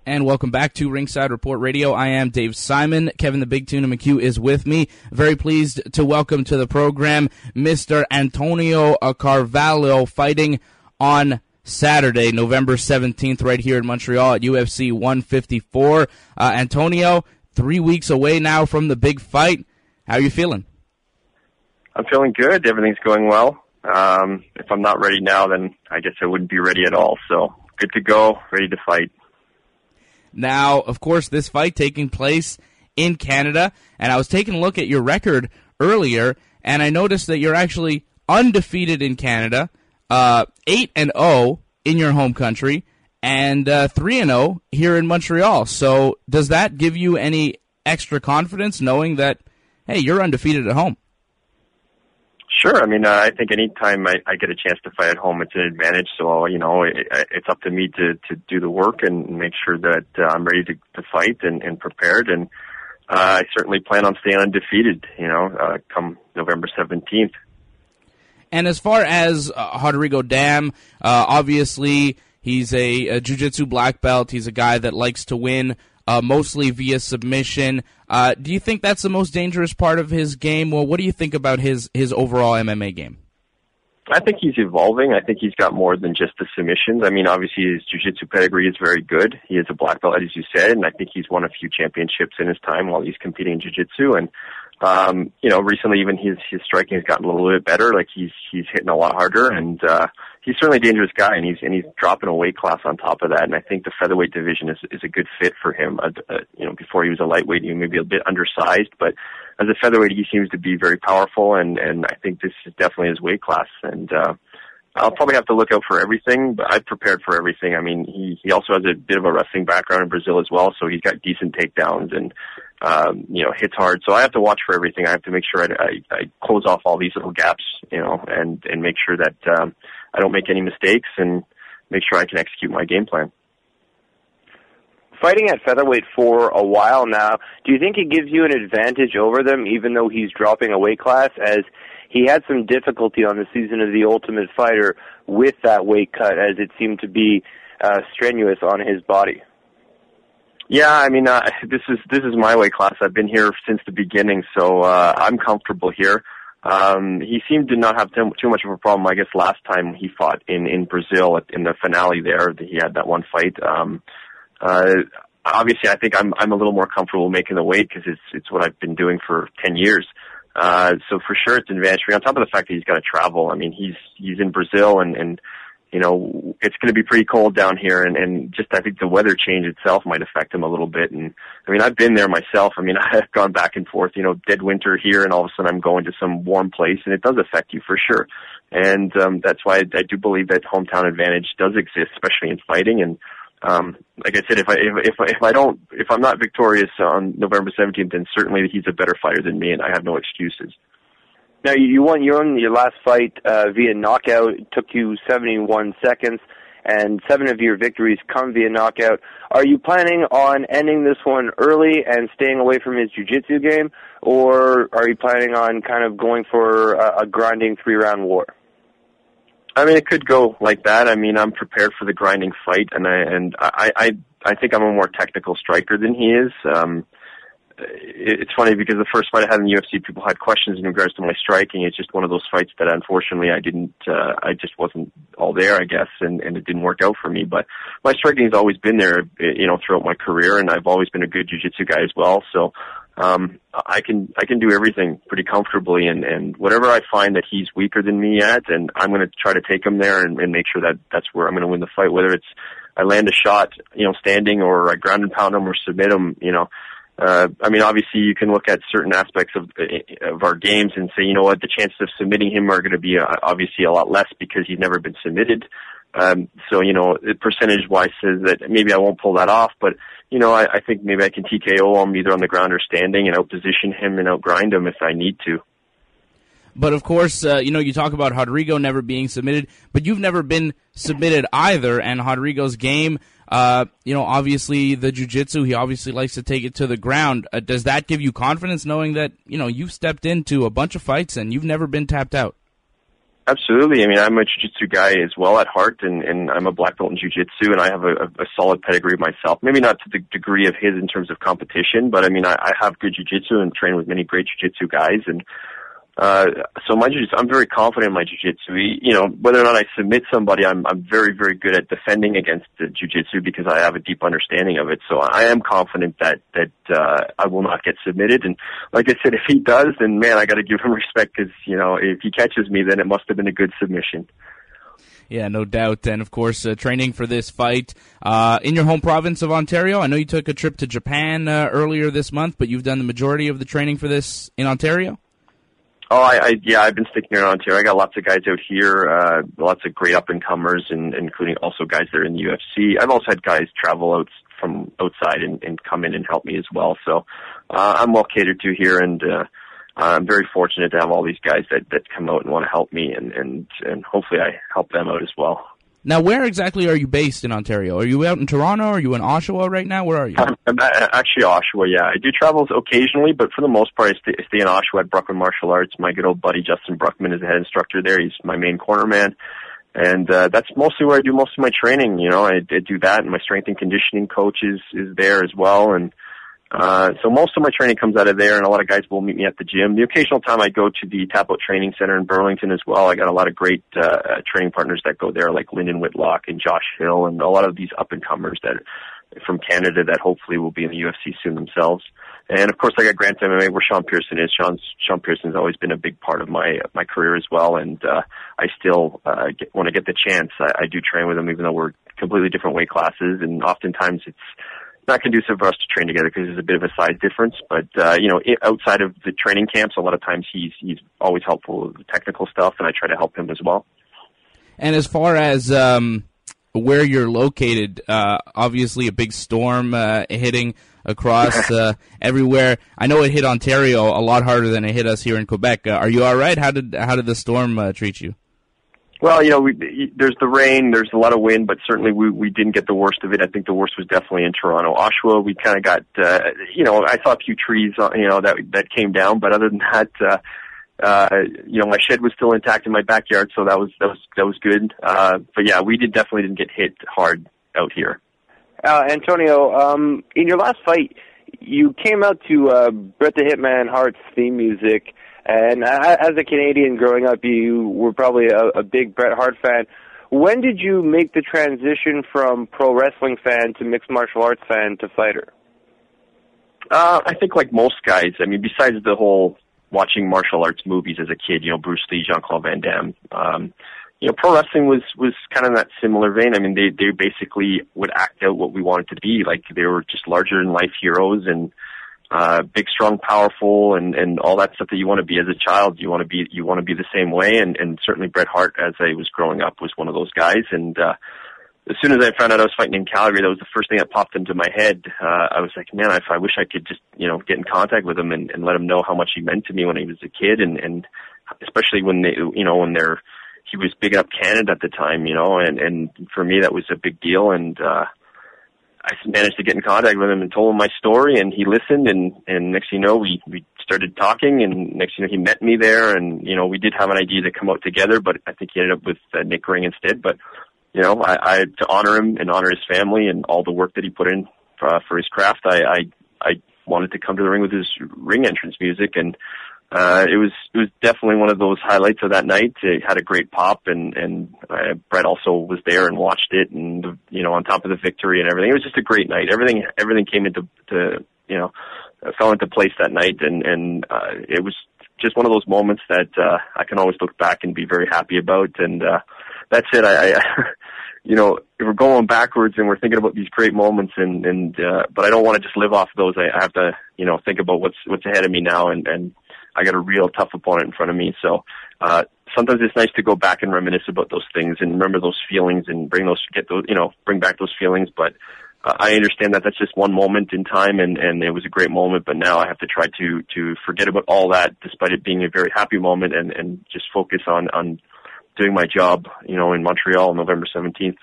And welcome back to Ringside Report Radio. I am Dave Simon. Kevin the Big Tuna McKough is with me. Very pleased to welcome to the program Mr. Antonio Carvalho, fighting on Saturday, November 17th, right here in Montreal at UFC 154. Antonio, 3 weeks away now from the big fight. How are you feeling? I'm feeling good. Everything's going well. If I'm not ready now, then I guess I wouldn't be ready at all. So good to go, ready to fight. Now, of course, this fight taking place in Canada, and I was taking a look at your record earlier, and I noticed that you're actually undefeated in Canada, 8-0 in your home country, and 3-0 here in Montreal. So does that give you any extra confidence knowing that, hey, you're undefeated at home? Sure. I mean, I think any time I get a chance to fight at home, it's an advantage. So, it's up to me to do the work and make sure that I'm ready to fight and prepared. And I certainly plan on staying undefeated, come November 17th. And as far as Rodrigo Damm, obviously he's a jiu-jitsu black belt. He's a guy that likes to win mostly via submission. Do you think that's the most dangerous part of his game? Well, what do you think about his overall MMA game? I think he's evolving. I think he's got more than just the submissions. I mean, obviously his jiu-jitsu pedigree is very good. He is a black belt, as you said, and I think he's won a few championships in his time while he's competing in jiu-jitsu. And, recently even his striking has gotten a little bit better. Like he's hitting a lot harder, and he's certainly a dangerous guy, and he's dropping a weight class on top of that. And I think the featherweight division is a good fit for him. Before he was a lightweight, he may be a bit undersized, but as a featherweight, he seems to be very powerful, and I think this is definitely his weight class. And I'll probably have to look out for everything, but I've prepared for everything. I mean, he also has a bit of a wrestling background in Brazil as well, so he's got decent takedowns and hits hard. So I have to watch for everything. I have to make sure I close off all these little gaps, and make sure that I don't make any mistakes and make sure I can execute my game plan. Fighting at featherweight for a while now, do you think it gives you an advantage over them, even though he's dropping a weight class, as he had some difficulty on the season of The Ultimate Fighter with that weight cut, as it seemed to be strenuous on his body? Yeah, I mean, this is my weight class. I've been here since the beginning, so I'm comfortable here. He seemed to not have too much of a problem, I guess, last time he fought in Brazil in the finale there. He had that one fight. Obviously, I think I'm a little more comfortable making the weight because it's what I've been doing for 10 years. So for sure it's an advantage for me. On top of the fact that he's got to travel. I mean, he's in Brazil and it's going to be pretty cold down here, and just I think the weather change itself might affect him a little bit. And I mean, I've been there myself. I mean, I've gone back and forth, dead winter here, and all of a sudden I'm going to some warm place, and it does affect you for sure. And that's why I do believe that hometown advantage does exist, especially in fighting. And like I said, if I'm not victorious on November 17th, then certainly he's a better fighter than me, and I have no excuses. Now, you won your last fight via knockout. It took you 71 seconds, and 7 of your victories come via knockout. Are you planning on ending this one early and staying away from his jiu-jitsu game, or are you planning on kind of going for a grinding 3-round war? I mean, it could go like that. I mean, I'm prepared for the grinding fight, and I think I'm a more technical striker than he is. It's funny because the first fight I had in the UFC, people had questions in regards to my striking. It's just one of those fights that unfortunately I just wasn't all there, I guess, and it didn't work out for me. But my striking has always been there, throughout my career, and I've always been a good jiu-jitsu guy as well. So I can do everything pretty comfortably, and whatever I find that he's weaker than me at, and I'm going to try to take him there and make sure that that's where I'm going to win the fight, whether it's I land a shot, standing, or I ground and pound him or submit him, I mean, obviously you can look at certain aspects of our games and say, the chances of submitting him are going to be obviously a lot less because he's never been submitted. So, percentage-wise says that maybe I won't pull that off, but, I think maybe I can TKO him either on the ground or standing and out-position him and out-grind him if I need to. But, of course, you talk about Rodrigo never being submitted, but you've never been submitted either, and Rodrigo's game, obviously the jiu-jitsu, he obviously likes to take it to the ground. Does that give you confidence knowing that, you've stepped into a bunch of fights and you've never been tapped out? Absolutely. I mean, I'm a jiu-jitsu guy as well at heart, and I'm a black belt in jiu-jitsu, and I have a solid pedigree myself. Maybe not to the degree of his in terms of competition, but I mean, I have good jiu-jitsu and train with many great jiu-jitsu guys, and so my jiu-jitsu, I'm very confident in my jiu-jitsu. You know, whether or not I submit somebody, I'm very, very good at defending against the jiu-jitsu because I have a deep understanding of it. So I am confident that I will not get submitted. And like I said, if he does, then man, I got to give him respect because, you know, if he catches me, then it must have been a good submission. Yeah, no doubt. And, of course, training for this fight in your home province of Ontario. I know you took a trip to Japan earlier this month, but you've done the majority of the training for this in Ontario? Oh, I've been sticking here in Ontario. I got lots of guys out here, lots of great up-and-comers, and including also guys that are in the UFC. I've also had guys travel out from outside and come in and help me as well. So I'm well catered to here, and I'm very fortunate to have all these guys that come out and want to help me, and hopefully I help them out as well. Now, where exactly are you based in Ontario? Are you out in Toronto? Are you in Oshawa right now? Where are you? I'm actually Oshawa, yeah. I do travel occasionally, but for the most part, I stay in Oshawa at Bruckman Martial Arts. My good old buddy Justin Bruckman is the head instructor there. He's my main corner man. And that's mostly where I do most of my training. You know, I do that, and my strength and conditioning coach is there as well. And so most of my training comes out of there, and a lot of guys will meet me at the gym. The occasional time I go to the Tap Out Training Center in Burlington as well. I got a lot of great training partners that go there, like Lyndon Whitlock and Josh Hill, and a lot of these up-and-comers that from Canada that hopefully will be in the UFC soon themselves. And of course, I got Grant MMA, where Sean Pearson is. Sean Pearson's always been a big part of my career as well, and I still when I get the chance, I do train with him, even though we're completely different weight classes, and oftentimes it's not conducive for us to train together because there's a bit of a size difference. But you know, outside of the training camps, a lot of times he's always helpful with the technical stuff, and I try to help him as well. And as far as where you're located, obviously a big storm hitting across everywhere. I know it hit Ontario a lot harder than it hit us here in Quebec. Are you all right? How did the storm treat you? Well, you know, there's the rain, there's a lot of wind, but certainly we didn't get the worst of it. I think the worst was definitely in Toronto. Oshawa, we kind of got, you know, I saw a few trees, you know, that came down, but other than that, you know, my shed was still intact in my backyard, so that was good. But yeah, we definitely didn't get hit hard out here. Antonio, in your last fight, you came out to Bret the Hitman Hart's theme music. And as a Canadian growing up, you were probably a big Bret Hart fan. When did you make the transition from pro wrestling fan to mixed martial arts fan to fighter? I think like most guys, I mean, besides the whole watching martial arts movies as a kid, you know, Bruce Lee, Jean-Claude Van Damme, you know, pro wrestling was kind of in that similar vein. I mean, they basically would act out what we wanted to be. Like, they were just larger than life heroes and big, strong, powerful, and all that stuff that you want to be as a child. You want to be the same way, and certainly Bret Hart, as I was growing up, was one of those guys. And as soon as I found out I was fighting in Calgary, that was the first thing that popped into my head. I was like, man, I wish I could just, you know, get in contact with him and let him know how much he meant to me when he was a kid, and especially when he was big up Canada at the time, you know, and for me that was a big deal. And I managed to get in contact with him and told him my story, and he listened, and next thing you know, we started talking, and next thing you know, he met me there, and, you know, we did have an idea to come out together, but I think he ended up with Nick Ring instead. But, you know, I to honor him and honor his family and all the work that he put in for his craft, I wanted to come to the ring with his ring entrance music, and it was definitely one of those highlights of that night. It had a great pop, and Bret also was there and watched it, and, you know, on top of the victory and everything, it was just a great night. Everything came into you know, fell into place that night, and it was just one of those moments that I can always look back and be very happy about. And that's it. I you know, if we're going backwards and we're thinking about these great moments, and but I don't want to just live off of those. I have to, you know, think about what's ahead of me now, and I got a real tough opponent in front of me. So sometimes it's nice to go back and reminisce about those things and remember those feelings and bring back those feelings. But I understand that that's just one moment in time, and it was a great moment. But now I have to try to forget about all that, despite it being a very happy moment, and just focus on doing my job, you know, in Montreal, November 17th.